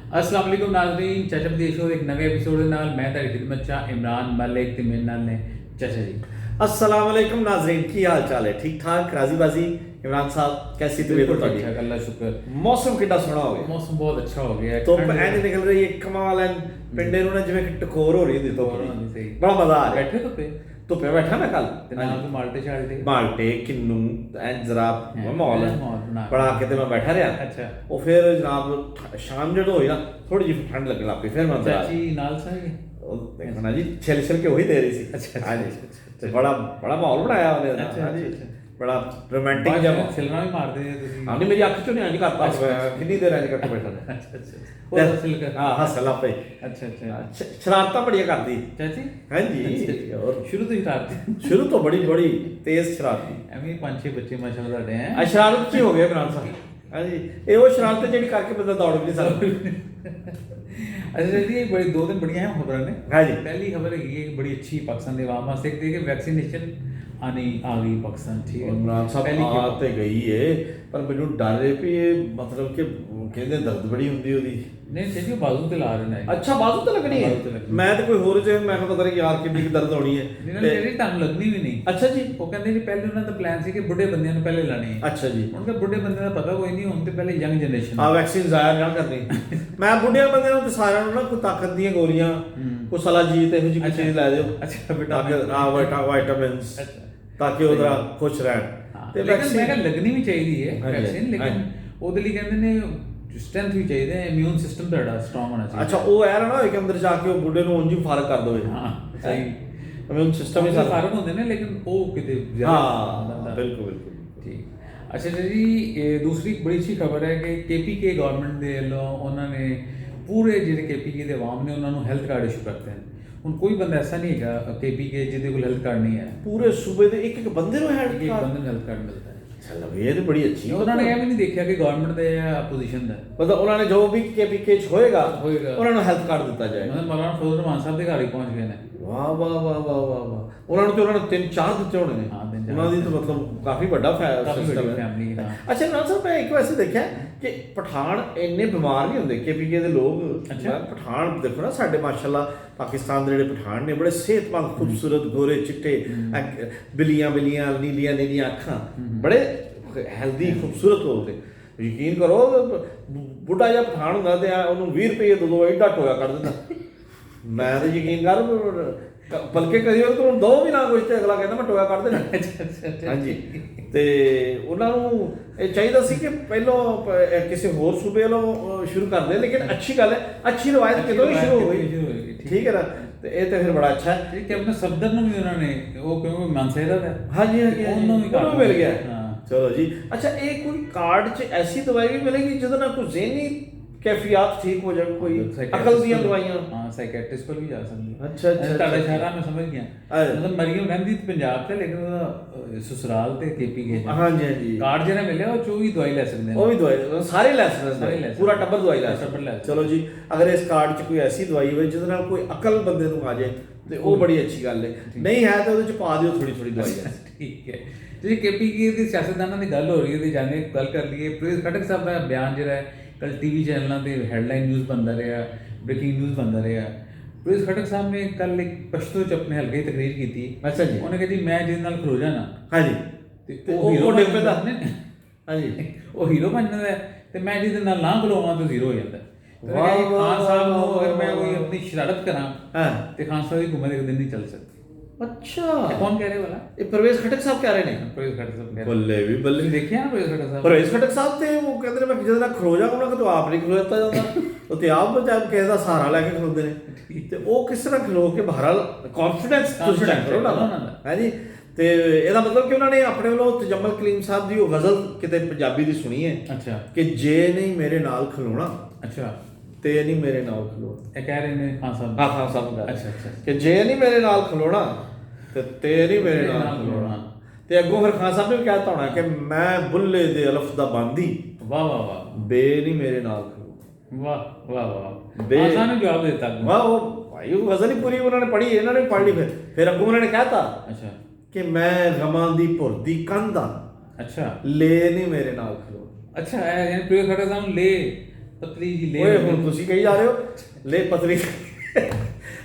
अस्सलाम वालेकुम नाज़रीन, चाचा बदी शो एक नवे एपिसोड ਦੇ ਨਾਲ ਮੈਂ ਤੁਹਾਡੀ ਖਿਦਮਤ 'ਚ ਇਮਰਾਨ ਮਲਿਕ ਤੇ ਮੇਰੇ ਨਾਲ ਨੇ ਚਾਚਾ जी। अस्सलाम वालेकुम नाजरीन, की हाल चाल है? ठीक ठाक, राजी बाजी? इमरान साहब कैसी तबीयत बिल्कुल ਤੁਹਾਡੀ? ठीक ठाक, अल्लाह शुक्र। मौसम कितना सोहना हो गया, मौसम बहुत अच्छा हो गया है। ਧੁੱਪ ਐਂ ਨੀ ਨਿਕਲ ਰਹੀ ਹੈ ਕਮਾਲ ਹੈ। ਪਿੰਡੇ ਨੂੰ ਨਾ ਜਿਵੇਂ ਕਿ ਟਕੋਰ ਹੋ ਰਹੀ ਹੁੰਦੀ ਧੁੱਪ ਦੀ। ਸਹੀ ਬੜਾ ਮਜ਼ਾ ਆ ਰਿਹਾ। ਬੈਠੇ ਧੁੱਪੇ ਧੁੱਪੇ ਬੈਠਾ ਮੈਂ ਕੱਲ ਤੇ ਨਾਲ ਤੋਂ ਮਾਲਟੇ ਛਾਲ ਦੇ ਮਾਲਟੇ ਕਿੰਨੂ ਐਂ ਜਰਾ ਹਾਂ, ਮਾਹੌਲ ਮਾਹੌਲ ਬਣਾ ਬਣਾ ਕੇ ਤੇ ਮੈਂ ਬੈਠਾ ਰਿਹਾ। ਅੱਛਾ। ਉਹ ਫਿਰ ਜਨਾਬ ਸ਼ਾਮ ਜਦੋਂ ਹੋਈ ਨਾ ਥੋੜੀ ਜਿਹੀ ਠੰਡ ਲੱਗਣ ਲੱਗ ਪਈ, ਫਿਰ ਮੈਂ ਅੰਦਰ ਆ ਚਾਚੀ ਨਾਲ ਸਾਈ ਉਹ ਦੇਖਣਾ ਜੀ ਛਿਲ ਛਿਲ ਕੇ ਉਹੀ ਦੇ ਰਹੀ ਸੀ। ਅੱਛਾ, ਹਾਂਜੀ ਅੱਛਾ, ਤੇ ਬੜਾ ਬੜਾ ਮਾਹੌਲ ਬਣਾਇਆ ਉਹਨੇ ਨਾ। ਅੱਛਾ, ਹਾਂਜੀ ਅੱਛਾ। ਬੜਾ ਰੋਮਾਂਟਿਕ ਜਿਹਾ ਮਾਹੌਲ। ਛਿਲਣਾ ਵੀ ਮਾਰਦੇ ਨੇ ਤੁਸੀਂ। ਹਾਂ ਨਹੀਂ, ਮੇਰੀ ਅੱਖ ਚੋਂ ਨਹੀਂ ਕਰਤਾ ਕਿੰਨੀ ਦੇਰ ਇੰਜ ਕਰਕੇ ਬੈਠਾ ਰਿਹਾ। ਅੱਛਾ ਅੱਛਾ ਉਹ ਛਿਲ ਕਰ ਹਾਂ ਹੱਸ ਲਾ ਪਏ। ਅੱਛਾ ਅੱਛਾ ਸ਼ਰਾਰਤਾਂ ਬੜੀਆਂ ਕਰਦੀ। ਚਾਚੀ ਹਾਂਜੀ ਔਰ ਸ਼ੁਰੂ ਤੋਂ ਹੀ ਸ਼ਰਾਰਤੀ ਸ਼ੁਰੂ ਤੋਂ ਬੜੀ ਬੜੀ ਤੇਜ਼ ਸ਼ਰਾਰਤੀ। ਐਵੇਂ ਪੰਜ ਛੇ ਬੱਚੇ ਮਾਸ਼ਾਅੱਲਾ ਤੁਹਾਡੇ ਹੈ। ਆ ਸ਼ਰਾਰਤ ਕੀ ਹੋ ਗਿਆ ਇਮਰਾਨ ਸਾਹਿਬ? ਹਾਂਜੀ ਇਹ ਉਹ ਸ਼ਰਾਰਤ ਜਿਹੜੀ ਕਰਕੇ ਬੰਦਾ ਦੌੜ ਵੀ ਨਹੀਂ ਸਕਦਾ। अच्छा जी, बड़ी दो दिन बढ़िया है खबर ने। हाँ जी। पहली खबर है ये बड़ी अच्छी पाकिस्तान के आवाम वास्ते कि वैक्सीनेशन आनी आ गई पाकिस्तान, ठीक है। इमरान पहली साहब आ ਤੇ ਗਈ ਏ ਪਰ ਮੈਨੂੰ ਡਰ ਹੈ ਵੀ ਇਹ ਮਤਲਬ ਕਿ ਕਹਿੰਦੇ ਦਰਦ ਬੜੀ ਹੁੰਦੀ ਉਹਦੀ। नहीं चाहिए बाजू पे ला रहे हैं। ਅੱਛਾ ਬਾਜ਼ੂ ਤੇ ਲੱਗਣੀ ਹੈ। ਬਾਜ਼ੂ ਤੇ ਲੱਗਣੀ। ਮੈਂ ਤਾਂ ਕੋਈ ਹੋਰ ਜੇ ਮੈਂ ਪਤਾ ਕਰੇ ਯਾਰ ਕਿੰਨੀ ਕੁ ਦਰਦ ਹੋਣੀ ਹੈ। नहीं तेरी टांग लगनी भी नहीं। ਅੱਛਾ ਜੀ। वो कहते जी पहले उन्होंने तो प्लान से कि बुढ़े बंदे ने पहले लानी है। ਅੱਛਾ ਜੀ। उनका बुढ़े बंदे का पता कोई नहीं, उनके पहले यंग जनरेशन। ਆ ਵੈਕਸੀਨ ਜ਼ਾਇਆ ਨਾ ਕਰਨੀ। ਮੈਂ ਬੁੱਢਿਆਂ ਬੰਦਿਆਂ ਨੂੰ ਤੇ ਸਾਰਿਆਂ ਨੂੰ ਨਾ ਕੋਈ ਤਾਕਤ ਦੀਆਂ ਗੋਲੀਆਂ ਕੋਈ ਸਲਾਜੀਤ ਇਹੋ ਜਿਹੀ ਚੀਜ਼ ਲੈ ਦਿਓ। अच्छा ਤਾਂ ਕਿ ਵਿਟਾਮਿਨਸ अच्छा ਤਾਂ ਕਿ ਉਹਦਾ ਖੁਸ਼ ਰਹਿਣ। ਤੇ ਲੇਕਿਨ ਮੈਂ ਕਿਹਾ ਲੱਗਣੀ ਵੀ ਚਾਹੀਦੀ ਹੈ ਹਾਂਜੀ, ਵੈਕਸੀਨ, ਲੇਕਿਨ ਹਾਂਜੀ। ਉਹਦੇ ਲਈ ਕਹਿੰਦੇ ਨੇ ਸਟਰੈਂਥ ਵੀ ਚਾਹੀਦਾ ਹੈ, ਇਮਿਊਨ ਸਿਸਟਮ ਤੁਹਾਡਾ ਸਟਰੋਂਗ ਹੋਣਾ ਚਾਹੀਦਾ। ਅੱਛਾ ਉਹ ਐ ਨਾ ਹੋਏ ਕਿ ਅੰਦਰ ਜਾ ਕੇ ਉਹ ਬੁੱਢੇ ਨੂੰ ਉਂਝ ਹੀ ਫਾਰਕ ਕਰ ਦੋਵੇ। ਹਾਂ ਸਹੀ। ਇਮਿਊਨ ਸਿਸਟਮ ਹੀ ਸਾਰਾ ਫਾਰਮ ਹੁੰਦੇ ਨੇ ਲੇਕਿਨ ਉਹ ਕਿਤੇ ਹਾਂ ਬਿਲਕੁਲ ਬਿਲकुल ਠੀਕ। ਅੱਛਾ ਜੀ, ਇਹ ਦੂਸਰੀ ਬੜੀ ਅੱਛੀ ਖਬਰ ਹੈ ਕਿ KPK ਗਵਰਨਮੈਂਟ ਦੇ ਵੱਲੋਂ ਉਹਨਾਂ ਨੇ ਪੂਰੇ ਜਿਹੜੇ KPK ਦੇ ਆਵਾਮ ਨੇ ਉਹਨਾਂ ਨੂੰ ਹੈਲਥ ਕਾਰਡ ਇਸ਼ੂ ਕਰਤੇ ਹਨ। ਹੁਣ ਕੋਈ ਬੰਦਾ ਐਸਾ ਨਹੀਂ ਹੈਗਾ KPK ਜਿਹਦੇ ਕੋਲ ਹੈਲਥ ਕਾਰਡ ਨਹੀਂ ਹੈ। ਪੂਰੇ ਸੂਬੇ ਦੇ ਇੱਕ ਇੱਕ ਬੰਦੇ ਨੂੰ ਹੈਲਥ ਇੱਕ ਕਾਰਡ। ਬੰਦੇ ਨੂੰ ਹੈਲਥ ਕਾਰਡ ਮਿਲਦਾ ਹੈ। ਚਲੋ ਇਹ ਤਾਂ ਬੜੀ ਅੱਛੀ ਉਹਨਾਂ ਨੇ ਇਹ ਵੀ ਨਹੀਂ ਦੇਖਿਆ ਕਿ ਗਵਰਨਮੈਂਟ ਦਾ ਜਾਂ ਆਪੋਜੀਸ਼ਨ ਦਾ, ਮਤਲਬ ਉਹਨਾਂ ਨੇ ਜੋ ਵੀ KPK ਚ ਹੋਏਗਾ ਹੋਏਗਾ। ਉਹਨਾਂ ਨੂੰ ਹੈਲਥ ਕਾਰਡ ਦਿੱਤਾ ਜਾਏਗਾ। ਮਤਲਬ ਮੌਲਾਨਾ ਫਜ਼ਲ ਰਹਿਮਾਨ ਸਾਹਿਬ ਦੇ ਘਰ ਹੀ ਪਹੁੰਚ ਗਏ ਨੇ। ਵਾਹ ਵਾਹ ਵਾਹ ਵਾਹ ਵਾਹ ਵਾਹ। ਉਹਨਾਂ ਨੂੰ ਤੇ ਉਹਨਾਂ ਨੇ 3-4 ਦਿੱਤੇ ਹੋਣੇ ਨੇ। ਹਾਂ, 3-4 ਉਹਨਾਂ ਦੀ ਤਾਂ ਮਤਲਬ ਕਾਫੀ ਵੱਡਾ ਕਾਫੀ ਸਿਸਟਮ ਵੱਡੀ ਹੈ। ਫੈਮਿਲੀ ਦਾ। ਅੱਛਾ ਨਾ ਸਰ, ਮੈਂ ਇੱਕ ਵੈਸੇ ਦੇਖਿਆ ਕਿ ਪਠਾਨ ਇੰਨੇ ਬਿਮਾਰ ਨਹੀਂ ਹੁੰਦੇ KPK ਦੇ ਲੋਕ। ਅੱਛਾ। ਪਠਾਨ ਦੇਖੋ ਨਾ ਸਾਡੇ ਮਾਸ਼ਾਅੱਲਾ ਪਾਕਿਸਤਾਨ ਦੇ ਜਿਹੜੇ ਪਠਾਨ ਨੇ ਬੜੇ ਸਿਹਤਮੰਦ ਖੂਬਸੂਰਤ ਗੋਰੇ ਚਿੱਟੇ ਬਿੱਲੀਆਂ ਬਿੱਲੀਆਂ ਨੀਲੀਆਂ ਨੀਲੀਆਂ ਅੱਖਾਂ ਬੜੇ ਹੈਲਦੀ ਖੂਬਸੂਰਤ ਲੋਕ ਨੇ। ਯਕੀਨ ਕਰੋ ਬੁੱਢਾ ਜਿਹਾ ਪਠਾਨ ਹੁੰਦਾ ਤੇ ਉਹਨੂੰ 20 ਰੁਪਏ ਦੇ ਦੋ ਐਡਾ ਟੋਇਆ ਕੱਢ ਦਿੰਦਾ। ਮੈਂ ਤਾਂ ਯਕੀਨ ਕਰ ਬਲਕਿ ਕਦੀ ਵਾਰ ਤੁਹਾਨੂੰ ਦੋ ਵੀ ਨਾ ਕੁਝ ਤੇ ਅਗਲਾ ਕਹਿੰਦਾ ਮੈਂ ਟੋਇਆ ਕੱਢ ਦੇਣਾ। ਹਾਂਜੀ ਤੇ ਉਹਨਾਂ ਨੂੰ ਇਹ ਚਾਹੀਦਾ ਸੀ ਕਿ ਪਹਿਲਾਂ ਕਿਸੇ ਹੋਰ ਸੂਬੇ ਵੱਲੋਂ ਸ਼ੁਰੂ ਕਰਦੇ, ਲੇਕਿਨ ਅੱਛੀ ਗੱਲ ਹੈ, ਅੱਛੀ ਰਵਾਇਤ ਕਿਤੋਂ ਵੀ ਸ਼ੁਰੂ ਹੋ ਗਈ। ਠੀਕ ਹੈ ਨਾ, ਤੇ ਇਹ ਤਾਂ ਫਿਰ ਬੜਾ ਅੱਛਾ ਹੈ। ਠੀਕ ਹੈ। ਆਪਣੇ ਸਫਦਰ ਨੂੰ ਵੀ ਉਹਨਾਂ ਨੇ ਉਹ ਕਿਉਂਕਿ ਮਾਨਸੇਰਾ ਦਾ ਹਾਂਜੀ ਹਾਂਜੀ ਉਹਨੂੰ ਵੀ ਕਾਰਡ ਮਿਲ ਗਿਆ। ਹਾਂ। ਚਲੋ ਜੀ। ਅੱਛਾ ਇਹ ਕੋਈ ਕਾਰਡ 'ਚ ਐਸੀ ਦਵਾਈ ਵੀ ਮਿਲੇਗੀ ਜਿਹਦੇ ਨਾਲ ਕੋਈ ਜ਼ਿਹਨੀ ਕੈਫੀਅਤ ਠੀਕ ਹੋ ਜਾਵੇ, ਕੋਈ ਅਕਲ ਦੀਆਂ ਦਵਾਈਆਂ? ਹਾਂ ਸਾਈਕੈਟ੍ਰਿਸਟ ਕੋਲ ਵੀ ਜਾ ਸਕਦੇ। ਅੱਛਾ ਅੱਛਾ ਤੁਹਾਡਾ ਸ਼ਹਿਰਾ ਮੈਂ ਸਮਝ ਗਿਆ। ਅੱਛਾ। ਮਤਲਬ ਮਰੀਮ ਰਹਿੰਦੀ ਪੰਜਾਬ ਤੇ, ਲੇਕਿਨ ਉਹਦਾ ਸਸੁਰਾਲ ਤੇ KPK ਹਾਂਜੀ ਹਾਂਜੀ ਕਾਰਡ ਜਿਹੜਾ ਮਿਲਿਆ ਉਹ ਚੋਂ ਵੀ ਦਵਾਈ ਲੈ ਸਕਦੇ ਨੇ। ਉਹ ਵੀ ਦਵਾਈ ਸਾਰੇ ਲੈ ਸਾਰੇ ਲੈ ਸਕਦੇ, ਸਕਦੇ। ਪੂਰਾ ਟੱਬਰ ਦਵਾਈ ਲੈ ਟੱਬਰ ਲੈ ਸਕਦਾ। ਸਕਦਾ। ਚਲੋ ਜੀ, ਅਗਰ ਇਸ ਕਾਰਡ 'ਚ ਕੋਈ ਐਸੀ ਦਵਾਈ ਹੋਵੇ ਜਿਹਦੇ ਨਾਲ ਕੋਈ ਅਕਲ ਬੰਦੇ ਨੂੰ ਆ ਜਾਏ ਤੇ ਉਹ ਬੜੀ ਅੱਛੀ ਗੱਲ ਹੈ। ਨਹੀਂ ਹੈ ਤਾਂ ਉਹਦੇ 'ਚ ਪਾ ਦਿਓ ਥੋੜੀ ਥੋੜੀ ਦਵਾਈ। ਠੀਕ ਹੈ ਜੀ। KPK ਦੇ ਸਿਆਸਤਦਾਨਾਂ ਦੀ ਗੱਲ ਹੋ ਰਹੀ ਹੈ ਤੇ ਜਾਣੇ ਗੱਲ ਕਰ ਲਈਏ। ਪ੍ਰੇਸ ਖਟਕ ਸਾਹਿਬ ਦਾ ਬਿਆਨ ਜਿਹੜਾ ਹੈ ਕੱਲ TV ਚੈਨਲਾਂ ਤੇ ਹੈਡਲਾਈਨ ਨਿਊਜ਼ ਬਣਦਾ ਰਿਹਾ, ਬ੍ਰੇਕਿੰਗ ਨਿਊਜ਼ ਬਣਦਾ ਰਿਹਾ। ਪ੍ਰੇਸ ਖਟਕ ਸਾਹਿਬ ਨੇ ਕੱਲ ਇੱਕ ਪਸ਼ਤੋ 'ਚ ਆਪਣੇ ਹਲਕੇ ਦੀ ਤਕਰੀਰ ਕੀਤੀ। ਅੱਛਾ ਜੀ। ਉਹਨੇ ਕਿਹਾ ਜੀ ਮੈਂ ਜਿਹਦੇ ਨਾਲ ਖਲੋ ਜਾਣਾ ਹਾਂਜੀ ਤੇ ਉਹ ਹੀਰੋ ਡਿੱਗ ਬਣ ਪੈਂਦਾ। ਜਾਂਦਾ। ਹਾਂਜੀ ਉਹ ਹੀਰੋ ਬਣ ਜਾਂਦਾ ਤੇ ਮੈਂ ਜਿਹਦੇ ਨਾਲ ਨਾ ਖਲੋਵਾਂ ਤਾਂ ਜ਼ੀਰੋ ਹੋ ਜਾਂਦਾ। ਵਾਹ ਖਾਨ ਸਾਹਿਬ ਨੂੰ ਅਗਰ ਮੈਂ ਕੋਈ ਆਪਣੀ ਸ਼ਰਾਰਤ ਕਰਾਂ ਹਾਂ। ਤੇ ਖਾਨ ਸਾਹਿਬ ਦੀ ਹੁਕੂਮਤ ਇੱਕ ਦਿਨ ਨਹੀਂ ਚੱਲ ਸਕਦੀ। ਅੱਛਾ ਕੌਣ ਕਹਿ ਰਿਹਾ ਵਾਲਾ? ਇਹ ਪ੍ਰਵੇਸ਼ ਖਟਕ ਸਾਹਿਬ ਕਹਿ ਰਹੇ ਨੇ। ਪ੍ਰੇਸ ਖਟਕ ਸਾਹਿਬ ਕਹਿ ਰਹੇ। ਬੱਲੇ ਵੀ ਬੱਲੇ। ਤੁਸੀਂ ਦੇਖਿਆ ਨਾ ਪ੍ਰੇਸ ਖਟਕ ਸਾਹਿਬ? ਪ੍ਰਵੇਸ਼ ਖਟਕ ਸਾਹਿਬ ਤੇ ਉਹ ਕਹਿੰਦੇ ਨੇ ਮੈਂ ਜਿਹਦੇ ਨਾਲ ਖਲੋ ਜਾ ਉਹਨਾਂ ਕੋਲ ਆਪ ਨਹੀਂ ਖਲੋਤਾ ਜਾਂਦਾ। ਉਹ ਤੇ ਆਪ ਬਚਾ ਕਿਸੇ ਦਾ ਸਹਾਰਾ ਲੈ ਕੇ ਖਲੋਦੇ ਨੇ ਤੇ ਉਹ ਕਿਸ ਤਰ੍ਹਾਂ ਖਲੋ ਕੇ ਬਹਰਾਲ ਕੌਨਫੀਡੈਂਸ ਤੁਸੀਂ ਕਰੋ ਨਾ ਹੈ ਜੀ। ਤੇ ਇਹਦਾ ਮਤਲਬ ਕਿ ਉਹਨਾਂ ਨੇ ਆਪਣੇ ਵੱਲੋਂ ਤਜਮਲ ਕਲੀਮ ਸਾਹਿਬ ਦੀ ਉਹ ਗਜ਼ਲ ਕਿਤੇ ਪੰਜਾਬੀ ਦੀ ਸੁਣੀ ਹੈ। ਅੱਛਾ। ਕਿ ਜੇ ਨਹੀਂ ਮੇਰੇ ਨਾਲ ਖਲੋਣਾ ਅੱਛਾ ਤੇ ਨਹੀਂ ਮੇਰੇ ਨਾਲ ਖਲੋਣਾ। ਇਹ ਕਹਿ ਰਹੇ ਨੇ ਖਾਨ ਸਾਹਿਬ? ਹਾਂ ਖਾਨ ਸਾਹਿਬ ਦਾ। ਅੱਛਾ ਅੱਛਾ। ਕਿ ਜੇ ਨਹੀਂ ਮੇਰੇ ਨਾਲ ਖਲੋਣਾ ਤੇ ਨਹੀਂ ਮੇਰੇ ਨਾਲ ਖਲੋਣਾ। ਤੇ ਅੱਗੋਂ ਫਿਰ ਖਾਨ ਸਾਹਿਬ ਨੇ ਵੀ ਕਹਿ ਦਿੱਤਾ ਹੋਣਾ ਕਿ ਮੈਂ ਬੁੱਲੇ ਦੇ ਅਲਫ ਦਾ ਬਾਂਦੀ ਵਾਹ ਵਾਹ ਵਾਹ। ਬੇ ਨਹੀਂ ਮੇਰੇ ਨਾਲ ਖਲੋਣਾ। ਵਾਹ ਵਾਹ ਵਾਹ। ਬੇ ਆਸਾਨ ਨੇ ਜਵਾਬ ਦਿੱਤਾ। ਵਾਹ ਉਹ ਭਾਈ ਉਹ ਗਜ਼ਲ ਹੀ ਪੂਰੀ ਉਹਨਾਂ ਨੇ ਪੜ੍ਹੀ, ਇਹਨਾਂ ਨੇ ਪੜ੍ਹ ਲਈ। ਫਿਰ ਅੱਗੋਂ ਉਹਨਾਂ ਨੇ ਕਹਿਤਾ ਅੱਛਾ ਕਿ ਮੈਂ ਗਮਾਂ ਦੀ ਭੁਰਦੀ ਕੰਧਾਂ ਅੱਛਾ ਲੈ ਨਹੀਂ ਮੇਰੇ ਨਾਲ ਖਲੋਣਾ। ਅੱਛਾ। ਇਹ ਯਾਨੀ ਪ੍ਰੇਸ ਖਟਕ ਸਾਹਿਬ ਨੂੰ ਲੈ ਪਤਲੀ ਜੀ ਲੈ ਓਏ ਹੁਣ ਤੁਸੀਂ ਕਹੀ ਜਾ ਰਹੇ ਹੋ ਲੈ ਪਤਲੀ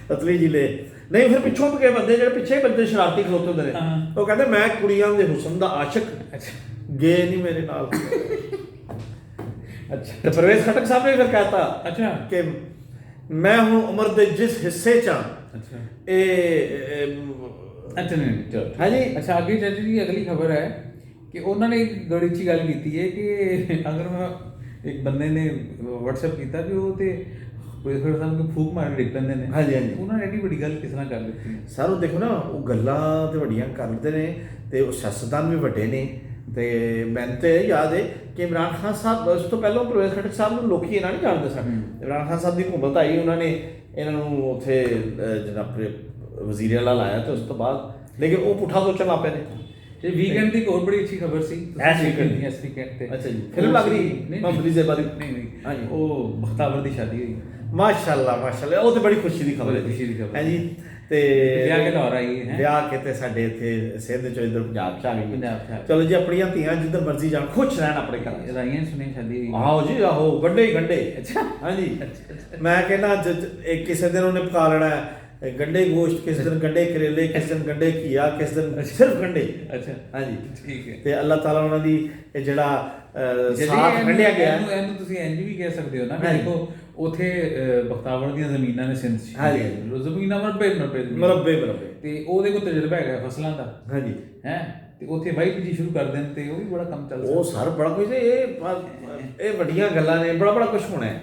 ਪਤਲੀ ਜੀ ਲੈ ਨਹੀਂ ਫਿਰ ਪਿੱਛੋਂ ਕੇ ਬੰਦੇ ਜਿਹੜੇ ਪਿੱਛੇ ਬੰਦੇ ਸ਼ਰਾਰਤੀ ਖਲੋਤੇ ਹੁੰਦੇ ਨੇ ਹਾਂ। ਉਹ ਕਹਿੰਦੇ ਮੈਂ ਕੁੜੀਆਂ ਦੇ ਹੁਸਨ ਦਾ ਆਸ਼ਿਕ ਅੱਛਾ ਗਏ ਨਹੀਂ ਮੇਰੇ ਨਾਲ ਅੱਛਾ ਤੇ ਪ੍ਰਵੇਸ਼ ਖਟਕ ਸਾਹਿਬ ਨੇ ਫਿਰ ਕਹਿਤਾ ਅੱਛਾ ਕਿ ਮੈਂ ਹੁਣ ਉਮਰ ਦੇ ਜਿਸ ਹਿੱਸੇ ਚ ਹਾਂ ਅੱਛਾ ਇਹ ਅੱਛਾ ਨਹੀਂ ਚਲੋ ਹਾਂਜੀ ਅੱਛਾ ਅੱਗੇ ਚਾਚਾ ਜੀ ਅਗਲੀ ਖਬਰ ਹੈ ਕਿ ਉਹਨਾਂ ਨੇ ਇੱਕ ਬੜੀ ਅੱਛੀ ਗੱਲ ਕੀਤੀ ਹੈ ਕਿ ਅਗਰ ਮੈਂ ਇੱਕ ਬੰਦੇ ਨੇ WhatsApp ਕੀਤਾ ਵੀ ਉਹ ਤੇ ਪੁਲਿਸ ਸਾਹਿਬ ਨੂੰ ਫੂਕ ਮਾਰ ਡਿੱਗ ਪੈਂਦੇ ਨੇ ਹਾਂਜੀ, ਹਾਂਜੀ। ਉਹਨਾਂ ਨੇ ਐਡੀ ਵੱਡੀ ਗੱਲ ਕਿਸ ਤਰ੍ਹਾਂ ਕਰ ਦਿੱਤੀ ਸਰ ਉਹ ਦੇਖੋ ਨਾ ਉਹ ਗੱਲਾਂ ਤੇ ਵੱਡੀਆਂ ਕਰਦੇ ਨੇ ਤੇ ਉਹ ਸਿਆਸਤਦਾਨ ਵੀ ਵੱਡੇ ਨੇ ਤੇ ਮੈਨੂੰ ਤੇ ਇਹ ਯਾਦ ਹੈ ਕਿ ਇਮਰਾਨ ਖਾਨ ਸਾਹਿਬ ਉਸ ਤੋਂ ਪਹਿਲਾਂ ਪ੍ਰਵੇਸ਼ ਖਟਕ ਸਾਹਿਬ ਨੂੰ ਲੋਕੀ ਇਹਨਾਂ ਨਹੀਂ ਜਾਣਦੇ ਸਨ ਇਮਰਾਨ ਖਾਨ ਸਾਹਿਬ ਦੀ ਹਕੂਮਤ ਆਈ ਉਹਨਾਂ ਨੇ ਇਹਨਾਂ ਨੂੰ ਉੱਥੇ ਜਨਾਬ ਵਜ਼ੀਰ ਆਲਾ ਲਾਇਆ ਤੇ ਉਸ ਤੋਂ ਬਾਅਦ ਲੇਕਿਨ ਉਹ ਪੁੱਠਾ ਸੋਚਣ ਲੱਗ ਪਏ ਨੇ ਤੇ ਵੀਕਐਂਡ ਦੀ ਇੱਕ ਹੋਰ ਬੜੀ ਅੱਛੀ ਖਬਰ ਸੀ ਇਸ ਵੀਕਐਂਡ ਤੇ ਅੱਛਾ ਜੀ ਫਿਲਮ ਲੱਗ ਰਹੀ ਮੁਹੰਮਦ ਜ਼ੇਬਾ ਦੀ ਨਹੀਂ ਹਾਂਜੀ ਉਹ ਬਖਤਾਵਰ ਦੀ ਸ਼ਾਦੀ ਹੋਈ ਮਾਸ਼ਾਅੱਲਾ ਮਾਸ਼ਾਅੱਲਾ ਉਹ ਤੇ ਬੜੀ ਖੁਸ਼ੀ ਦੀ ਖਬਰ ਹੈ ਖੁਸ਼ੀ ਦੀ ਖਬਰ ਹੈ ਜੀ ਤੇ ਵਿਆਹ ਕੇ ਲਾਹੌਰ ਆਈ ਹੈ ਵਿਆਹ ਕੇ ਤੇ ਸਾਡੇ ਇੱਥੇ ਸਿੰਧ ਚੋਂ ਇੱਧਰ ਪੰਜਾਬ ਚ ਆ ਗਈ ਪੰਜਾਬ ਚ ਆ ਗਈ। ਚਲੋ ਜੀ ਆਪਣੀਆਂ ਧੀਆਂ ਜਿੱਧਰ ਮਰਜ਼ੀ ਜਾਣ ਖੁਸ਼ ਰਹਿਣ ਆਪਣੇ ਘਰ ਚ। ਰਾਈਆਂ ਸੁਣੀ ਸ਼ਾਦੀ ਹੋਈ ਆਹੋ ਜੀ ਆਹੋ ਗੰਡੇ ਹੀ ਗੰਡੇ ਅੱਛਾ ਹਾਂਜੀ ਮੈਂ ਕਹਿੰਦਾ ਇੱਕ ਕਿਸੇ ਦਿਨ ਉਹਨੇ ਪਕਾ ਲੈਣਾ ਗੰਡੇ ਗੋਸ਼ਤ ਕਿਸ ਦਿਨ ਗੰਡੇ ਕਰੇਲੇ ਕਿਸ ਦਿਨ ਗੰਡੇ ਘੀਆ ਕਿਸ ਦਿਨ ਸਿਰਫ ਗੰਡੇ ਅੱਛਾ ਹਾਂਜੀ ਠੀਕ ਹੈ ਤੇ ਅੱਲਾਹ ਤਾਲਾ ਉਹਨਾਂ ਦੀ ਇਹ ਜਿਹੜਾ ਸਾਥ ਕੱਢਿਆ ਗਿਆ ਇਹਨੂੰ ਤੁਸੀਂ ਇੰਜ ਵੀ ਕਹਿ ਸਕਦੇ ਹੋ ਨਾ ਕਿ ਹਾਂਜੀ। ਦੇਖੋ ਉਥੇ ਬਖਤਾਵਰ ਦੀਆਂ ਜ਼ਮੀਨਾਂ ਨੇ ਸਿੰਧ ਚ ਹਾਂਜੀ। ਜ਼ਮੀਨਾਂ ਮਰਬੇ ਮਰਬੇ ਮਰਬੇ ਤੇ ਉਹਦੇ ਕੋਲ ਤਜਰਬਾ ਹੈਗਾ ਫਸਲਾਂ ਦਾ ਹਾਂਜੀ ਹੈ ਤੇ ਉਥੇ ਵਾਈ ਬੀਜੀ ਸ਼ੁਰੂ ਕਰ ਦੇਣ ਤੇ ਉਹ ਵੀ ਬੜਾ ਕੰਮ ਚੱਲ ਉਹ ਸਰ ਬੜਾ ਕੁਝ ਇਹ ਵੱਡੀਆਂ ਗੱਲਾਂ ਨੇ ਬੜਾ ਕੁਝ ਹੋਣਾ ਹੈ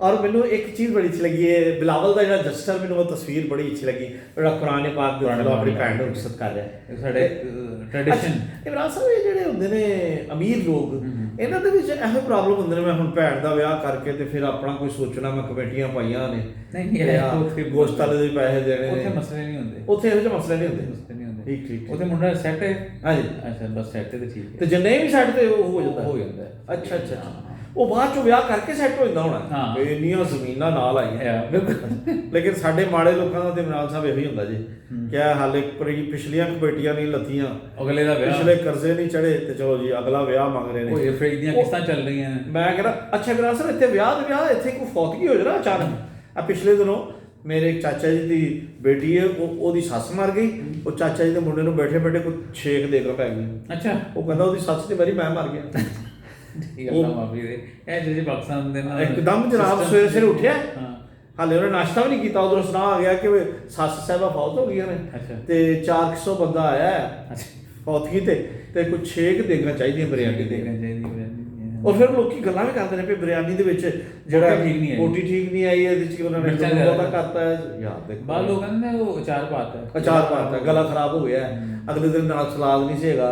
ਔਰ ਮੈਨੂੰ ਇੱਕ ਚੀਜ਼ ਬੜੀ ਅੱਛੀ ਲੱਗੀ ਹੈ ਬਿਲਾਵਲ ਦਾ ਜਿਹੜਾ ਜਸਟਰ ਮੈਨੂੰ ਉਹ ਤਸਵੀਰ ਬੜੀ ਅੱਛੀ ਲੱਗੀ ਜਿਹੜਾ ਕੁਰਾਨ ਪਾਕ ਦੇ ਉੱਤੇ ਆਪਣੀ ਭੈਣ ਨੂੰ ਇੱਜ਼ਤ ਕਰ ਰਿਹਾ ਇਹ ਸਾਡੇ ਟ੍ਰੈਡੀਸ਼ਨ ਇਮਰਾਨ ਸਾਹਿਬ ਇਹ ਜਿਹੜੇ ਹੁੰਦੇ ਨੇ ਅਮੀਰ ਲੋਕ ਇਹਨਾਂ ਦੇ ਵਿੱਚ ਇਹੋ ਪ੍ਰੋਬਲਮ ਹੁੰਦੇ ਨੇ ਮੈਂ ਹੁਣ ਭੈਣ ਦਾ ਵਿਆਹ ਕਰਕੇ ਤੇ ਫਿਰ ਆਪਣਾ ਕੋਈ ਸੋਚਣਾ ਮੈਂ ਕਮੇਟੀਆਂ ਪਾਈਆਂ ਨੇ ਉੱਥੇ ਗੋਸ਼ਤ ਵਾਲੇ ਦੇ ਪੈਸੇ ਦੇਣੇ ਉੱਥੇ ਨੇ ਮਸਲੇ ਨਹੀਂ ਹੁੰਦੇ ਉੱਥੇ ਇਹੋ ਜਿਹੇ ਮਸਲੇ ਨਹੀਂ ਹੁੰਦੇ ਮਸਲੇ ਨਹੀਂ ਹੁੰਦੇ ਠੀਕ ਠੀਕ ਉੱਥੇ ਮੁੰਡਾ ਸੈੱਟ ਹੈ ਹਾਂਜੀ ਅੱਛਾ ਬਸ ਸੈੱਟ ਹੈ ਤੇ ਠੀਕ ਹੈ ਤੇ ਜੇ ਨਹੀਂ ਵੀ ਸੈੱਟ ਤੇ ਉਹ ਹੋ ਜਾਂਦਾ ਹੋ ਜਾਂਦਾ ਅੱਛਾ ਅੱਛਾ ਉਹ ਬਾਅਦ ਚੋਂ ਵਿਆਹ ਕਰਕੇ ਸੈੱਟ ਹੋ ਜਾਂਦਾ ਹੋਣਾ ਹਾਂ। ਇੰਨੀਆਂ ਜ਼ਮੀਨਾਂ ਨਾਲ ਆਈਆਂ ਬਿਲਕੁਲ ਲੇਕਿਨ ਸਾਡੇ ਮਾੜੇ ਲੋਕਾਂ ਦਾ ਤੇ ਇਮਰਾਨ ਸਾਹਿਬ ਇਹੋ ਹੀ ਹੁੰਦਾ ਜੀ ਕਿਆ ਹਾਲੇ ਪਿਛਲੀਆਂ ਕਮੇਟੀਆਂ ਨਹੀਂ ਲੱਥੀਆਂ ਅਗਲੇ ਦਾ ਵਿਆਹ ਪਿਛਲੇ ਕਰਜ਼ੇ ਨਹੀਂ ਚੜੇ ਤੇ ਚਲੋ ਜੀ ਅਗਲਾ ਵਿਆਹ ਮੰਗ ਰਹੇ ਉਹ ਨੇ ਫੇਕ ਦੀਆਂ ਕਿਸ਼ਤਾਂ ਚੱਲ ਰਹੀਆਂ ਨੇ ਮੈਂ ਕਹਿੰਦਾ ਅੱਛਾ ਇਮਰਾਨ ਸਾਹਿਬ ਇੱਥੇ ਵਿਆਹ ਇੱਥੇ ਕੋਈ ਫੌਤਗੀ ਹੋ ਜਾਣਾ ਅਚਾਨਕ ਆ ਪਿਛਲੇ ਦਿਨੋਂ ਮੇਰੇ ਇੱਕ ਚਾਚਾ ਜੀ ਦੀ ਬੇਟੀ ਹੈ ਉਹਦੀ ਸੱਸ ਮਰ ਗਈ ਉਹ ਚਾਚਾ ਜੀ ਦੇ ਮੁੰਡੇ ਨੂੰ ਬੈਠੇ ਬੈਠੇ ਕੋਈ ਛੇਕ ਦੇ ਕੇ ਪੈ ਗਈ ਅੱਛਾ ਉਹ ਕਹਿੰਦਾ ਉਹਦੀ ਸੱਸ ਤੇ ਮੇਰੀ ਮੈਂ ਮਰ ਗਿਆ ਠੀਕ ਹੈ ਮਾਫੀ ਦੇ ਇਹ ਜਿਹੜੇ ਪਾਕਿਸਤਾਨ ਦੇ ਨਾਲ ਇੱਕਦਮ ਜਨਾਬ ਸਵੇਰੇ ਸਵੇਰੇ ਉੱਠਿਆ ਹਾਂ ਹਾਲੇ ਉਹਨੇ ਨਾਸ਼ਤਾ ਵੀ ਨਹੀਂ ਕੀਤਾ ਉਧਰੋਂ ਸੁਣਾ ਆ ਗਿਆ ਕਿ ਸੱਸ ਸਾਹਿਬਾ ਫੌਤ ਹੋ ਗਈਆਂ ਨੇ ਅੱਛਾ ਤੇ 400 ਬੰਦਾ ਆਇਆ ਹੈ ਫੌਤਗੀ ਤੇ ਕੁਝ 6 ਦੇਗਾ ਚਾਹੀਦੀਆਂ ਬਿਰਿਆਨੀ ਦੇ ਦੇਖਣਾ ਚਾਹੀਦੀ ਔਰ ਫਿਰ ਲੋਕੀ ਗੱਲਾਂ ਵੀ ਕਰਦੇ ਨੇ ਕਿ ਬਿਰਿਆਨੀ ਦੇ ਵਿੱਚ ਜਿਹੜਾ ਠੀਕ ਨਹੀਂ ਆਈ। ਰੋਟੀ ਠੀਕ ਨਹੀਂ ਆਈ ਇਹਦੇ ਵਿੱਚ ਉਹਨਾਂ ਨੇ ਮਿਰਚਾਂ ਲੂਣ ਜ਼ਿਆਦਾ ਬਹੁਤਾ ਕਰਤਾ ਹੈ ਯਾਰ ਦੇਖੋ ਬਾਹਰ ਲੋਕ ਕਹਿੰਦੇ ਨੇ ਉਹ ਅਚਾਰ ਪਾਤਾ ਹੈ ਅਚਾਰ ਪਾਤਾ ਗਲਾ ਖਰਾਬ ਹੋ ਗਿਆ ਅਗਲੇ ਦਿਨ ਨਾਲ ਸਲਾਦ ਨਹੀਂ ਸੀਗਾ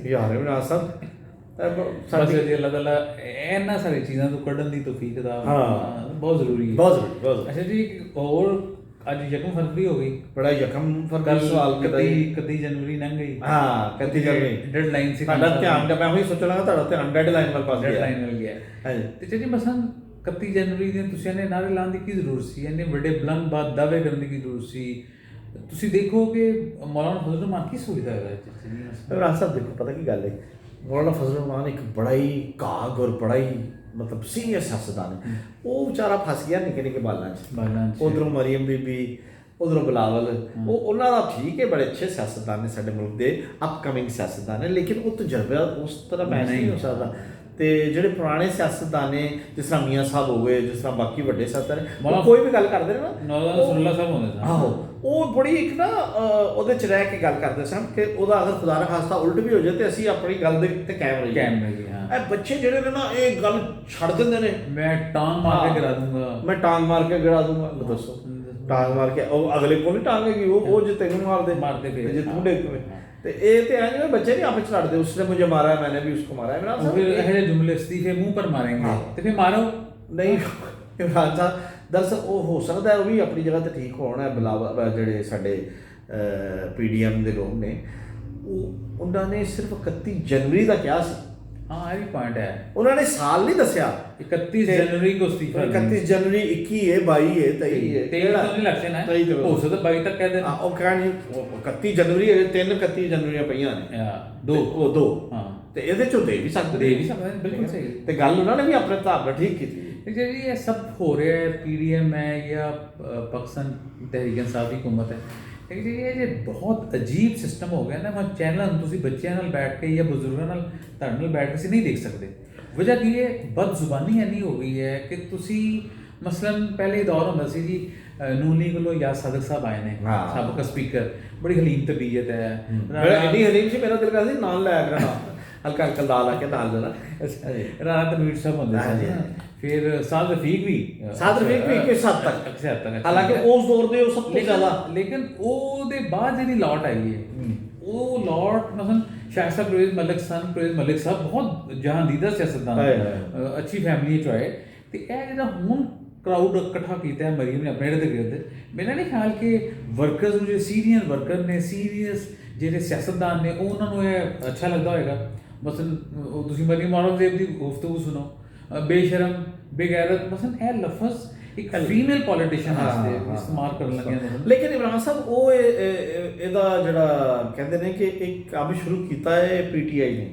ਯਾਰ ਇਮਰਾਨ ਸਾਹਿਬ ਬਸ ਜੀ ਅੱਲਾਹ ਤਾਲਾ ਇਹਨਾਂ ਸਾਰੀ ਚੀਜ਼ਾਂ ਤੋਂ ਕੱਢਣ ਦੀ ਤੌਫੀਕ ਦਾ ਹਾਂ। ਬਹੁਤ ਜ਼ਰੂਰੀ ਹੈ ਬਹੁਤ ਜ਼ਰੂਰੀ, ਬਹੁਤ ਜ਼ਰੂਰੀ। ਅੱਛਾ ਜੀ ਇੱਕ ਹੋਰ ਅੱਜ ਯਕਮ ਫਰਵਰੀ ਹੋ ਗਈ ਬੜਾ ਯਕਮ ਫਰਵਰੀ ਸਵਾਲ ਕਰਦਾ 31 ਜਨਵਰੀ ਲੰਘ ਗਈ ਹਾਂ 31 ਜਨਵਰੀ ਡੈਡਲਾਈਨ ਸੀ ਤੁਹਾਡਾ ਧਿਆਨ ਮੈਂ ਉਹੀ ਸੋਚਣ ਲੱਗਾ ਤੁਹਾਡਾ ਧਿਆਨ ਡੈਡਲਾਈਨ ਵੱਲ ਪਾਸ ਗਿਆ ਡੈਡਲਾਈਨ ਮਿਲ ਗਿਆ ਹਾਂਜੀ ਤੇ ਜੀ ਮਸਾਂ 31 ਜਨਵਰੀ ਦੇ ਤੁਸੀਂ ਇਹਨੇ ਨਾਰੇ ਲਾਉਣ ਦੀ ਕੀ ਜ਼ਰੂਰਤ ਸੀ ਇਹਨੇ ਵੱਡੇ ਬੁਲੰਦ ਬਾਤ ਦਾਅਵੇ ਕਰਨ ਦੀ ਕੀ ਜ਼ਰੂਰਤ ਸੀ ਤੁਸੀਂ ਦੇਖੋ ਕਿ ਮੌਲਾਨਾ ਫਜ਼ਲ ਰਹਿਮਾਨ ਕੀ ਸੁਵਿਧਾ ਹੈ ਇਮਰਾਨ ਸਾਹਿਬ ਦੇਖੋ ਪਤਾ ਕੀ ਗੱਲ ਹੈ ਮੌਲਾਨਾ ਫਜ਼ਲ ਰਹਿਮਾਨ ਇੱਕ ਬੜਾ ਹੀ ਕਾਗ ਔਰ ਬੜਾ ਹੀ ਮਤਲਬ ਸੀਨੀਅਰ ਸਿਆਸਤਦਾਨ ਹੈ ਉਹ ਵਿਚਾਰਾ ਫਸ ਗਿਆ ਨਿੱਕੇ ਨਿੱਕੇ ਬਾਲਾਂ 'ਚ ਉਧਰੋਂ ਮਰੀਮ ਬੀਬੀ ਉਧਰੋਂ ਬਿਲਾਵਲ ਉਹ ਉਹਨਾਂ ਦਾ ਠੀਕ ਹੈ ਬੜੇ ਅੱਛੇ ਸਿਆਸਤਦਾਨ ਨੇ ਸਾਡੇ ਮੁਲਕ ਦੇ ਅਪਕਮਿੰਗ ਸਿਆਸਤਦਾਨ ਨੇ ਲੇਕਿਨ ਉਹ ਤਜਰਬਾ ਉਸ ਤਰ੍ਹਾਂ ਮੈਚ ਨਹੀਂ ਹੋ ਸਕਦਾ ਤੇ ਜਿਹੜੇ ਪੁਰਾਣੇ ਸਿਆਸਤਦਾਨ ਨੇ ਜਿਸ ਤਰ੍ਹਾਂ ਮੀਆਂ ਸਾਹਿਬ ਹੋ ਗਏ ਜਿਸ ਤਰ੍ਹਾਂ ਬਾਕੀ ਵੱਡੇ ਸਿਆਸਤਦਾਨ ਨੇ ਕੋਈ ਵੀ ਗੱਲ ਕਰਦੇ ਨੇ ਨਾ ਮੌਲਾਨਾ ਸੁੱਲਾ ਸਾਹਿਬ ਹੁੰਦੇ ਸਨ ਆਹੋ ਉਹ ਬੜੀ ਇੱਕ ਨਾ ਉਹਦੇ ਚ ਰਹਿ ਕੇ ਗੱਲ ਕਰਦੇ ਸਨ ਕਿ ਉਹਦਾ ਅਗਰ ਖੁਦਾ ਨਾ ਖਾਸਤਾ ਉਲਟ ਵੀ ਹੋ ਜਾਏ ਤੇ ਅਸੀਂ ਆਪਣੀ ਗੱਲ ਦੇ ਤੇ ਕਾਇਮ ਰਹੀਏ ਹਾਂ ਇਹ ਬੱਚੇ ਜਿਹੜੇ ਨੇ ਨਾ ਇਹ ਗੱਲ ਛੱਡ ਦਿੰਦੇ ਨੇ ਮੈਂ ਟਾਂਗ ਮਾਰ ਕੇ ਗਿਰਾ ਦੂੰਗਾ ਮੈਂ ਟਾਂਗ ਮਾਰ ਕੇ ਗਿਰਾ ਦੂੰਗਾ ਦੱਸੋ ਟਾਂਗ ਮਾਰ ਕੇ ਉਹ ਅਗਲੇ ਕੋਲ ਨਹੀਂ ਟਾਂਗ ਹੈਗੀ ਉਹ ਜੇ ਤੈਨੂੰ ਮਾਰਦੇ ਫਿਰ ਜੇ ਤੂੰ ਡੇਕ ਪਵੇ ਤੇ ਇਹ ਤੇ ਐ ਜਿਵੇਂ ਬੱਚੇ ਨਹੀਂ ਆਪਸ ਚ ਲੜਦੇ ਉਸਨੇ ਮੁਝੇ ਮਾਰਾ ਮੈंने भी उसको मारा इमरान साहब फिर ऐसे जुमले इस्तीफे मुंह पर मारेंगे तो फिर मारो ਨਹੀਂ ਇਮਰਾਨ ਸਾਹਿਬ ਦਰਅਸਲ ਉਹ ਹੋ ਸਕਦਾ ਹੈ ਉਹ ਵੀ ਆਪਣੀ ਜਗ੍ਹਾ ਤੇ ਠੀਕ ਹੋਣ ਹੈ ਬਿਲਾਵਲ ਜਿਹੜੇ ਸਾਡੇ ਪੀਡੀਐਮ ਦੇ ਲੋਕ ਨੇ ਉਹਨਾਂ ਨੇ ਸਿਰਫ 31 ਜਨਵਰੀ ਦਾ ਕਿਹਾ ਸੀ हाँ ये भी पॉइंट है ਉਹਨਾਂ ਨੇ ਸਾਲ ਨਹੀਂ ਦੱਸਿਆ 31 जनवरी को इस्तीफा 31 ਜਨਵਰੀ 21 ਹੈ 22 ਹੈ 23 ਹੈ तेईस तो नहीं लगते ना 23 तो- हो सकता 22 तक कह देना ਉਹ ਕਹਿਣ 31 ਜਨਵਰੀ ਹੈ 31 ਜਨਵਰੀਆਂ ਪਈਆਂ ਨੇ दो ਦੋ हाँ ਤੇ ਇਹਦੇ ਚੋਂ ਦੇ ਵੀ ਸਕਦੇ दे भी सकते हैं बिल्कुल सही ਤੇ ਗੱਲ ਉਹਨਾਂ ਨੇ ਵੀ ਆਪਣੇ ਹਿਸਾਬ ਨਾਲ ਠੀਕ ਕੀਤੀ जी ये सब हो रहा है PDM है या पाकिस्तान तहरीक इंसाफ की हुकूमत है लेकिन जी ये बहुत अजीब सिस्टम हो गया ना मैं चैनल ਤੁਸੀਂ ਬੱਚਿਆਂ ਨਾਲ ਬੈਠ ਕੇ ਜਾਂ ਬਜ਼ੁਰਗਾਂ ਨਾਲ ਤੁਹਾਡੇ ਨਾਲ ਬੈਠ ਕੇ ਅਸੀਂ ਨਹੀਂ ਦੇਖ ਸਕਦੇ ਵਜ੍ਹਾ ਕੀ ਹੈ ਬਦਜ਼ੁਬਾਨੀ ਇੰਨੀ ਹੋ ਗਈ ਹੈ ਕਿ ਤੁਸੀਂ ਮਸਲਨ ਪਹਿਲੇ ਦੌਰ ਹੁੰਦਾ ਸੀ ਜੀ ਨੂਨ ਲੀਗ ਵੱਲੋਂ ਯਾਦ ਸਾਦਕ ਸਾਹਿਬ ਆਏ ਨੇ ਸਾਬਕਾ ਸਪੀਕਰ ਬੜੀ ਹਲੀਮ ਤਬੀਅਤ ਹੈ ਐਡੀ ਹਲੀਮ ਸੀ ਮੇਰਾ ਦਿਲ ਕਰਦਾ ਸੀ ਨਾਲ ਲੈ ਕੇ ਹਲਕਾ ਹਲਕਾ ਲਾ ਲਾ ਕੇ ਨਾਲ ਜਰਾ ਰਾਣਾ ਤਨਵੀਰ ਸਾਹਿਬ ਹੁੰਦੇ ਸੀ ਫਿਰ ਸਾਦ ਰਫੀਕ ਵੀ ਕਿਸ ਹੱਦ ਤੱਕ ਹਾਲਾਂਕਿ ਉਸ ਦੌਰ ਦੇ ਉਹ ਸਭ ਤੋਂ ਜ਼ਿਆਦਾ ਲੇਕਿਨ ਉਹਦੇ ਬਾਅਦ ਜਿਹੜੀ ਲੌਟ ਆਈ ਹੈ ਉਹ ਲੌਟ ਮਸਲਨ ਸ਼ਾਇਦ ਪ੍ਰਵੇਜ਼ ਮਲਿਕ ਸਾਹਿਬ ਬਹੁਤ ਜਹਾਂਦੀਦਾ ਸਿਆਸਤਦਾਨ ਅੱਛੀ ਫੈਮਿਲੀ ਚੋਂ ਆਏ ਤੇ ਇਹ ਜਿਹੜਾ ਹੁਣ ਕਰਾਊਡ ਇਕੱਠਾ ਕੀਤਾ ਹੈ ਮਰੀਮ ਨੇ ਆਪਣੇ ਇਰਦ ਗਿਰਦ ਮੇਰਾ ਨਹੀਂ ਖਿਆਲ ਕਿ ਵਰਕਰਸ ਨੂੰ ਜਿਹੜੇ ਸੀਨੀਅਰ ਵਰਕਰ ਨੇ ਸੀਰੀਅਸ ਜਿਹੜੇ ਸਿਆਸਤਦਾਨ ਨੇ ਉਹਨਾਂ ਨੂੰ ਇਹ ਅੱਛਾ ਲੱਗਦਾ ਹੋਏਗਾ ਮਸਲਨ ਤੁਸੀਂ ਮਰੀਮ ਔਰੰਗਜ਼ੇਬ ਦੀ ਗੁਫ਼ਤਗੂ ਸੁਣੋ ਬੇਸ਼ਰਮ ਬੇਗੈਰਤ ਮਸਲਨ ਇਹ ਲਫ਼ਜ਼ ਇੱਕ ਫੀਮੇਲ ਪੋਲੀਟੀਸ਼ੀਅਨ ਵਾਸਤੇ ਇਸਤੇਮਾਲ ਕਰਨ ਲੱਗੇ ਨੇ ਲੇਕਿਨ ਇਮਰਾਨ ਸਾਹਿਬ ਉਹ ਇਹਦਾ ਜਿਹੜਾ ਕਹਿੰਦੇ ਨੇ ਕਿ ਇੱਕ ਕੰਮ ਸ਼ੁਰੂ ਕੀਤਾ ਹੈ PTI ਨੇ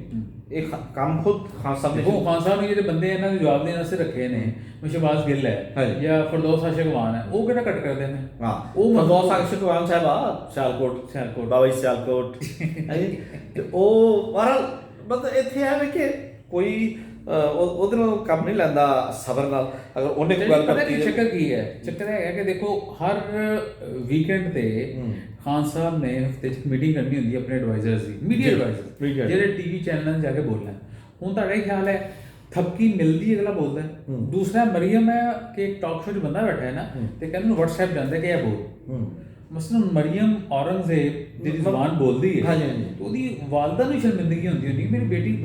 ਇਹ ਕੰਮ ਖੁਦ ਖਾਨ ਸਾਹਿਬ ਨੇ ਖਾਨ ਸਾਹਿਬ ਨੇ ਜਿਹੜੇ ਬੰਦੇ ਇਹਨਾਂ ਦੇ ਜਵਾਬ ਦੇਣ ਵਾਸਤੇ ਰੱਖੇ ਨੇ ਸ਼ਹਬਾਜ਼ ਗਿੱਲ ਹੈ ਜਾਂ ਫਰਦੌਸ ਆਸ਼ਕਵਾਨ ਹੈ ਉਹ ਕਿਹੜਾ ਕੱਟ ਕਰਦੇ ਨੇ ਉਹ ਫਰਦੌਸ ਆਸ਼ਕਵਾਨ ਸਾਹਿਬ ਆ ਸਿਆਲਕੋਟ ਬਾਬਾ ਜੀ ਸਿਆਲਕੋਟ ਤੇ ਉਹ ਬਹਰਹਾਲ ਮਤਲਬ ਇੱਥੇ ਹੈ ਕਿ ਕੋਈ ਉਹਦੇ ਨਾਲ ਕੰਮ ਨਹੀਂ ਲੈਂਦਾ ਸਬਰ ਨਾਲ ਅਗਰ ਉਹਨੇ ਕੋਈ ਗੱਲ ਕਰਤੀ ਹੈ ਚੱਕਰ ਕੀ ਹੈ ਚੱਕਰ ਹੈ ਕਿ ਦੇਖੋ ਹਰ ਵੀਕਐਂਡ ਤੇ ਖਾਨ ਸਾਹਿਬ ਨੇ ਹਫਤੇ 'ਚ ਮੀਟਿੰਗ ਕਰਨੀ ਹੁੰਦੀ ਹੈ ਆਪਣੇ ਐਡਵਾਈਜ਼ਰਸ ਦੀ ਮੀਡੀਆ ਐਡਵਾਈਜ਼ਰ ਜਿਹੜੇ ਟੀਵੀ ਚੈਨਲਾਂ 'ਤੇ ਜਾ ਕੇ ਬੋਲਣਾ ਹੁਣ ਤੁਹਾਡਾ ਹੀ ਖਿਆਲ ਹੈ ਥਪਕੀ ਮਿਲਦੀ ਅਗਲਾ ਬੋਲਦਾ ਦੂਸਰਾ ਮਰੀਮ ਹੈ ਕਿ ਇੱਕ ਟਾਕ ਸ਼ੋ 'ਚ ਬੰਦਾ ਬੈਠਾ ਹੈ ਨਾ ਤੇ ਕਹਿੰਦੇ ਨੂੰ WhatsApp ਜਾਂਦਾ ਕਿ ਇਹ ਬੋਲ ਮਸਲਨ ਮਰੀਮ ਔਰੰਗਜ਼ੇਬ ਜਿਹੜੀ ਜ਼ੁਬਾਨ ਬੋਲਦੀ ਹੈ ਉਹਦੀ ਵਾਲਦਾ ਨੂੰ ਸ਼ਰਮਿੰਦਗੀ ਹੁੰਦੀ ਹੋਣੀ ਮੇਰੀ ਬੇਟੀ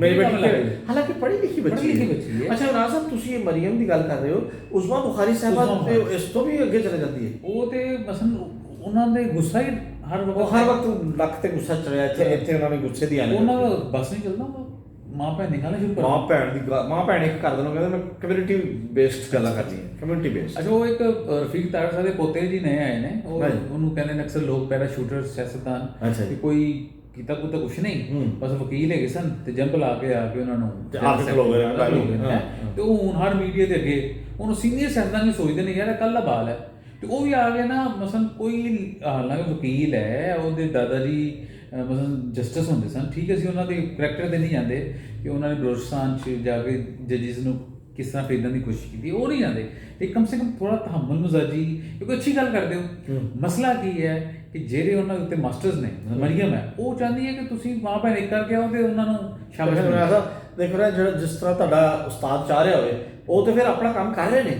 ਹਾਲਾਂਕਿ ਪੜ੍ਹੀ ਲਿਖੀ ਬੱਚੀ ਹੈ ਅੱਛਾ ਇਮਰਾਨ ਸਾਹਿਬ ਤੁਸੀਂ ਇਹ ਮਰੀਮ ਦੀ ਗੱਲ ਕਰ ਰਹੇ ਹੋ ਉਸਮਾ ਬੁਖਾਰੀ ਸਾਹਿਬਾ ਇਸ ਤੋਂ ਵੀ ਅੱਗੇ ਚਲੇ ਜਾਂਦੀ ਹੈ ਉਹ ਤੇ ਮਸਲਨ ਉਹਨਾਂ ਦੇ ਗੁੱਸਾ ਹੀ ਹਰ ਵਕਤ ਲੱਕ ਤੇ ਗੁੱਸਾ ਚੜਿਆ ਇੱਥੇ ਉਹਨਾਂ ਨੇ ਗੁੱਸੇ ਦੀ ਆਣੀ ਉਹਨਾਂ ਦਾ ਬਸ ਨਹੀਂ ਚੱਲਦਾ ਮਾਂ ਭੈਣ ਨਿਕਾਲਣਾ ਸ਼ੁਰੂ ਕਰ ਮਾਂ ਭੈਣ ਇੱਕ ਕਰ ਦੇਣਾ ਕਹਿੰਦੇ ਮੈਂ ਕਮਿਊਨਿਟੀ ਬੇਸਡ ਗੱਲਾਂ ਕਰਦੀ ਹਾਂ ਕਮਿਊਨਿਟੀ ਬੇਸਡ ਅੱਛਾ ਉਹ ਇੱਕ ਰਫੀਕ ਤਾਰ ਸਾਹਿਬ ਦੇ ਪੋਤੇ ਜੀ ਨਏ ਆਏ ਨੇ ਉਹਨੂੰ ਕਹਿੰਦੇ ਨੇ ਅਕਸਰ ਲੋਕ ਪੈਰਾਸ਼ੂਟਰ ਸਿਆਸਤਦਾਨ ਕਿ ਕੋਈ ਕੀਤਾ ਕੁਛ ਨਹੀਂ ਬਸ ਵਕੀਲ ਹੈਗੇ ਸਨ ਤੇ ਜੰਪ ਲਾ ਕੇ ਆ ਕੇ ਉਹਨਾਂ ਨੂੰ ਤੇ ਉਹ ਹੁਣ ਹਰ ਮੀਡੀਆ ਦੇ ਅੱਗੇ ਉਹਨੂੰ ਸੀਨੀਅਰ ਸਿਆਸਤਦਾਨ ਵੀ ਸੋਚਦੇ ਨੇ ਯਾਰ ਕੱਲ ਦਾ ਬਾਲ ਹੈ ਤੇ ਉਹ ਵੀ ਆ ਗਿਆ ਨਾ ਮਸਲਨ ਕੋਈ ਹਾਲਾਂਕਿ ਵਕੀਲ ਹੈ ਉਹਦੇ ਦਾਦਾ ਜੀ ਮਸਲਨ ਜਸਟਿਸ ਹੁੰਦੇ ਸਨ ਠੀਕ ਹੈ ਅਸੀਂ ਉਹਨਾਂ ਦੇ ਕਰੈਕਟਰ 'ਤੇ ਨਹੀਂ ਜਾਂਦੇ ਕਿ ਉਹਨਾਂ ਨੇ ਬਲੋਚਿਸਤਾਨ 'ਚ ਜਾ ਕੇ ਜੱਜਿਸ ਨੂੰ ਕਿਸ ਤਰ੍ਹਾਂ ਖਰੀਦਣ ਦੀ ਕੋਸ਼ਿਸ਼ ਕੀਤੀ ਉਹ ਨਹੀਂ ਜਾਂਦੇ ਤੇ ਕਮ ਸੇ ਕਮ ਥੋੜਾ ਤਹਮਲ ਮਜ਼ਾਜੀ ਕਿਉਂਕਿ ਅੱਛੀ ਗੱਲ ਕਰਦੇ ਹੋ ਮਸਲਾ ਕੀ ਹੈ ਕਿ ਜਿਹੜੇ ਉਹਨਾਂ ਦੇ ਉੱਤੇ ਮਾਸਟਰਸ ਨੇ ਮਰੀਮ ਹੈ ਉਹ ਚਾਹੁੰਦੀ ਹੈ ਕਿ ਤੁਸੀਂ ਮਾਂ ਭੈਣ ਇੱਕ ਕਰਕੇ ਆਓ ਤੇ ਉਹਨਾਂ ਨੂੰ ਸ਼ਾਬਾਸ਼ ਦੇਖੋ ਨਾ ਜਿਹੜਾ ਜਿਸ ਤਰ੍ਹਾਂ ਤੁਹਾਡਾ ਉਸਤਾਦ ਚਾਹ ਰਿਹਾ ਹੋਵੇ ਉਹ ਤੇ ਫਿਰ ਆਪਣਾ ਕੰਮ ਕਰ ਰਹੇ ਨੇ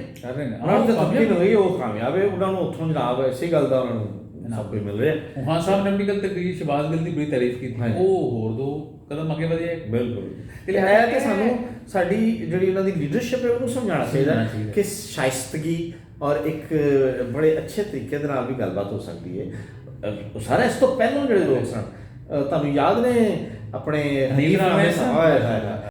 ਉਹਨਾਂ ਨੂੰ ਤਕਲੀਫ ਹੋਈ ਉਹ ਕਾਮਯਾਬ ਹੈ ਉਹਨਾਂ ਨੂੰ ਉੱਥੋਂ ਜਨਾਬ ਇਸੇ ਗੱਲ ਦਾ ਉਹਨਾਂ ਨੂੰ ਸਭ ਕੁਝ ਮਿਲ ਰਿਹਾ ਖਾਨ ਸਾਹਿਬ ਨੇ ਆਪਣੀ ਗੱਲ ਤਕਰੀਰ ਸ਼ਹਬਾਜ਼ ਗਿੱਲ ਦੀ ਬੜੀ ਤਾਰੀਫ ਕੀਤੀ ਉਹ ਹੋਰ ਦੋ ਕਦਮ ਅੱਗੇ ਵਧੇ ਬਿਲਕੁਲ ਤੇ ਇਹ ਕਿ ਸਾਨੂੰ ਸਾਡੀ ਜਿਹੜੀ ਉਹਨਾਂ ਦੀ ਲੀਡਰਸ਼ਿਪ ਹੈ ਉਹਨੂੰ ਸਮਝਾਉਣਾ ਚਾਹੀਦਾ ਕਿ ਸ਼ਾਇਸਤਗੀ ਔਰ ਇੱਕ ਬੜੇ ਅੱਛੇ ਤਰੀਕੇ ਦੇ ਨਾਲ ਵੀ ਗੱਲਬਾਤ ਹੋ ਸਕਦੀ ਹੈ ਸਾਰਾ ਇਸ ਤੋਂ ਪਹਿਲਾਂ ਜਿਹੜੇ ਲੋਕ ਸਨ ਤੁਹਾਨੂੰ ਯਾਦ ਨੇ ਆਪਣੇ ਹਨੀਫ ਰਾਮੇ ਸਾਹਿਬ